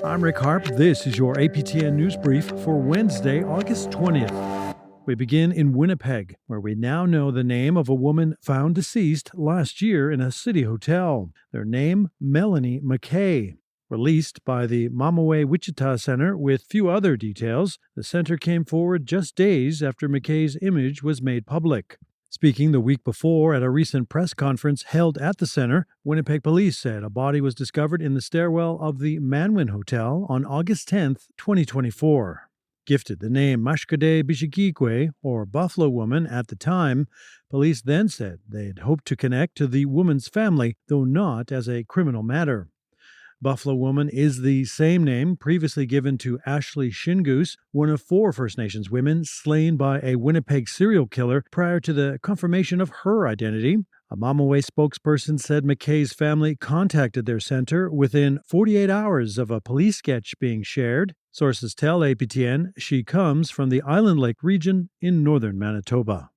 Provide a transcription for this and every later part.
I'm Rick Harp. This is your APTN News Brief for Wednesday, August 20th. We begin in Winnipeg, where we now know the name of a woman found deceased last year in a city hotel. Their name, Melanie McKay. Released by the Mamaway Wichita Center with few other details, the center came forward just days after McKay's image was made public. Speaking the week before at a recent press conference held at the center, Winnipeg police said a body was discovered in the stairwell of the Manwin Hotel on August 10, 2024. Gifted the name Mashkade Bishikikwe, or Buffalo Woman, at the time, police then said they had hoped to connect to the woman's family, though not as a criminal matter. Buffalo Woman is the same name previously given to Ashley Shingoose, one of 4 First Nations women slain by a Winnipeg serial killer prior to the confirmation of her identity. A Mamaway spokesperson said McKay's family contacted their center within 48 hours of a police sketch being shared. Sources tell APTN she comes from the Island Lake region in northern Manitoba.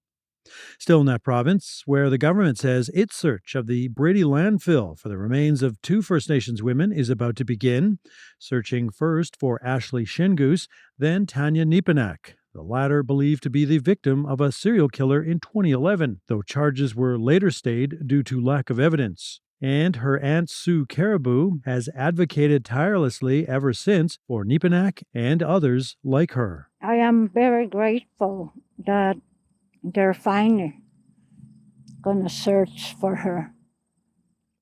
Still in that province, where the government says its search of the Brady landfill for the remains of 2 First Nations women is about to begin, searching first for Ashley Shingoose, then Tanya Nipanak, the latter believed to be the victim of a serial killer in 2011, though charges were later stayed due to lack of evidence. And her aunt Sue Caribou has advocated tirelessly ever since for Nipanak and others like her. I am very grateful that they're finally going to search for her.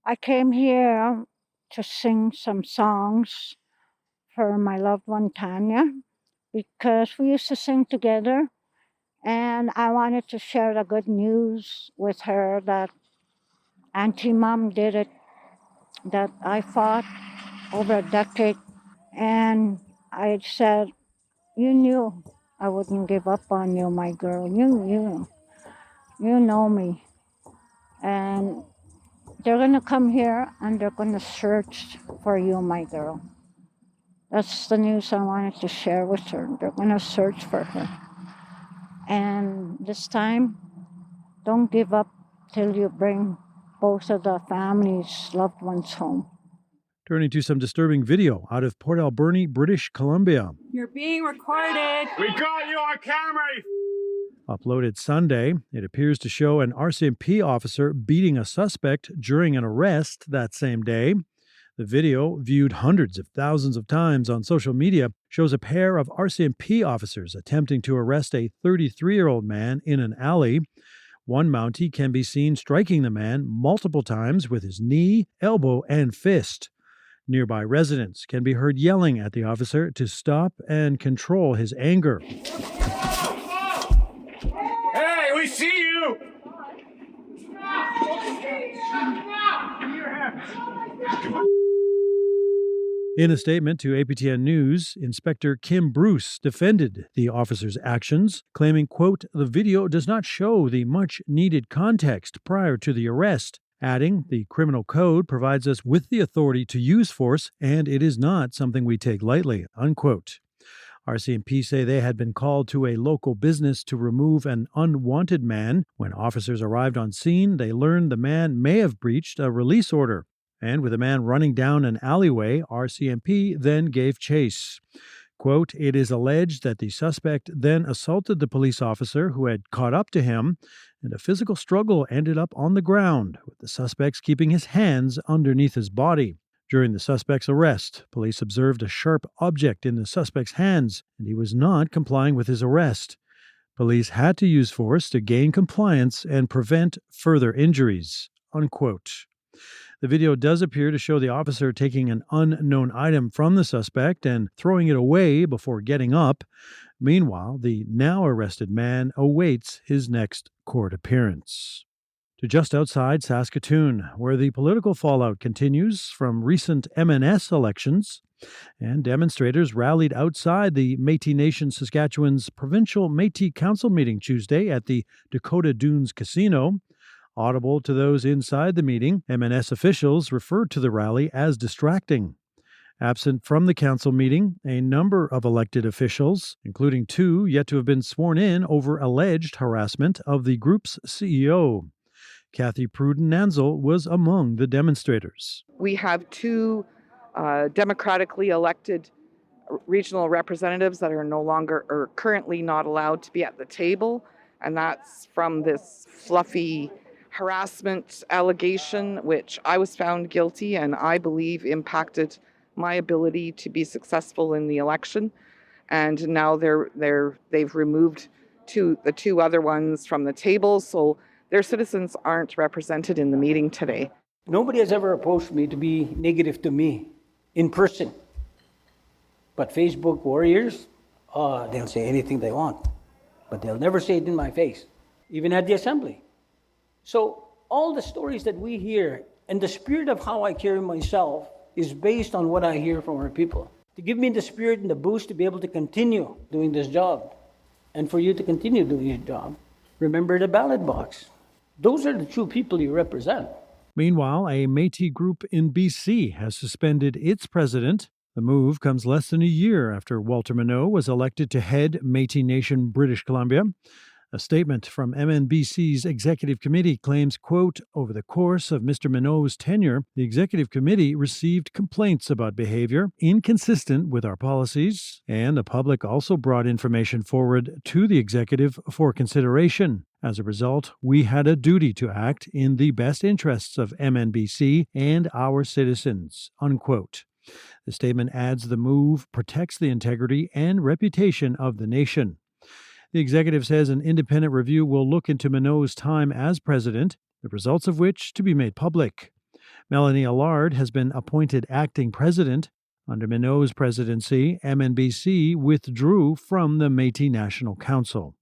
I came here to sing some songs for my loved one, Tanya, because we used to sing together, and I wanted to share the good news with her that Auntie Mom did it, that I fought over a decade, and I said, you knew I wouldn't give up on you, my girl. You know me. And they're going to come here and they're going to search for you, my girl. That's the news I wanted to share with her. They're going to search for her. And this time, don't give up till you bring both of the family's loved ones home. Turning to some disturbing video out of Port Alberni, British Columbia. You're being recorded. We got you on camera. Uploaded Sunday, it appears to show an RCMP officer beating a suspect during an arrest that same day. The video, viewed hundreds of thousands of times on social media, shows a pair of RCMP officers attempting to arrest a 33-year-old man in an alley. One Mountie can be seen striking the man multiple times with his knee, elbow, and fist. Nearby residents can be heard yelling at the officer to stop and control his anger. Hey, we see you! In a statement to APTN News, Inspector Kim Bruce defended the officer's actions, claiming, quote, the video does not show the much-needed context prior to the arrest, adding, the criminal code provides us with the authority to use force, and it is not something we take lightly, unquote. RCMP say they had been called to a local business to remove an unwanted man. When officers arrived on scene, they learned the man may have breached a release order. And with a man running down an alleyway, RCMP then gave chase. Quote, it is alleged that the suspect then assaulted the police officer who had caught up to him, and a physical struggle ended up on the ground, with the suspect keeping his hands underneath his body. During the suspect's arrest, police observed a sharp object in the suspect's hands, and he was not complying with his arrest. Police had to use force to gain compliance and prevent further injuries, unquote. The video does appear to show the officer taking an unknown item from the suspect and throwing it away before getting up. Meanwhile, the now arrested man awaits his next court appearance. To just outside Saskatoon, where the political fallout continues from recent MNS elections, and demonstrators rallied outside the Métis Nation Saskatchewan's provincial Métis Council meeting Tuesday at the Dakota Dunes Casino. Audible to those inside the meeting, MNS officials referred to the rally as distracting. Absent from the council meeting, a number of elected officials, including 2 yet to have been sworn in over alleged harassment of the group's CEO. Kathy Pruden-Nanzel was among the demonstrators. We have 2 democratically elected regional representatives that are no longer or currently not allowed to be at the table. And that's from this fluffy harassment allegation, which I was found guilty and I believe impacted my ability to be successful in the election. And now they've removed the two other ones from the table, so their citizens aren't represented in the meeting today. Nobody has ever approached me to be negative to me in person. But Facebook warriors, they'll say anything they want, but they'll never say it in my face, even at the assembly. So all the stories that we hear and the spirit of how I carry myself is based on what I hear from our people. To give me the spirit and the boost to be able to continue doing this job. And for you to continue doing your job, remember the ballot box. Those are the true people you represent. Meanwhile, a Métis group in BC has suspended its president. The move comes less than a year after Walter Minot was elected to head Métis Nation British Columbia. A statement from MNBC's executive committee claims, quote, over the course of Mr. Minot's tenure, the executive committee received complaints about behavior inconsistent with our policies, and the public also brought information forward to the executive for consideration. As a result, we had a duty to act in the best interests of MNBC and our citizens, unquote. The statement adds the move protects the integrity and reputation of the nation. The executive says an independent review will look into Minot's time as president, the results of which to be made public. Melanie Allard has been appointed acting president. Under Minot's presidency, MNBC withdrew from the Métis National Council.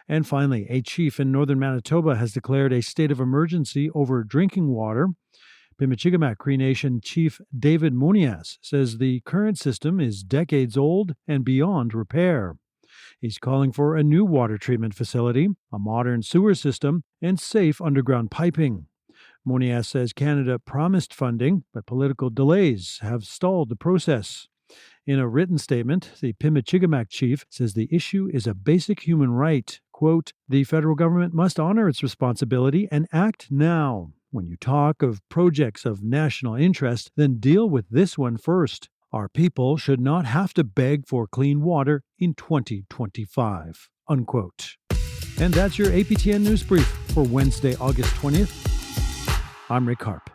And finally, a chief in northern Manitoba has declared a state of emergency over drinking water. Pimichigamak Cree Nation Chief David Monias says the current system is decades old and beyond repair. He's calling for a new water treatment facility, a modern sewer system, and safe underground piping. Monias says Canada promised funding, but political delays have stalled the process. In a written statement, the Pimichigamak chief says the issue is a basic human right. Quote, the federal government must honor its responsibility and act now. When you talk of projects of national interest, then deal with this one first. Our people should not have to beg for clean water in 2025, unquote. And that's your APTN News Brief for Wednesday, August 20th. I'm Rick Harp.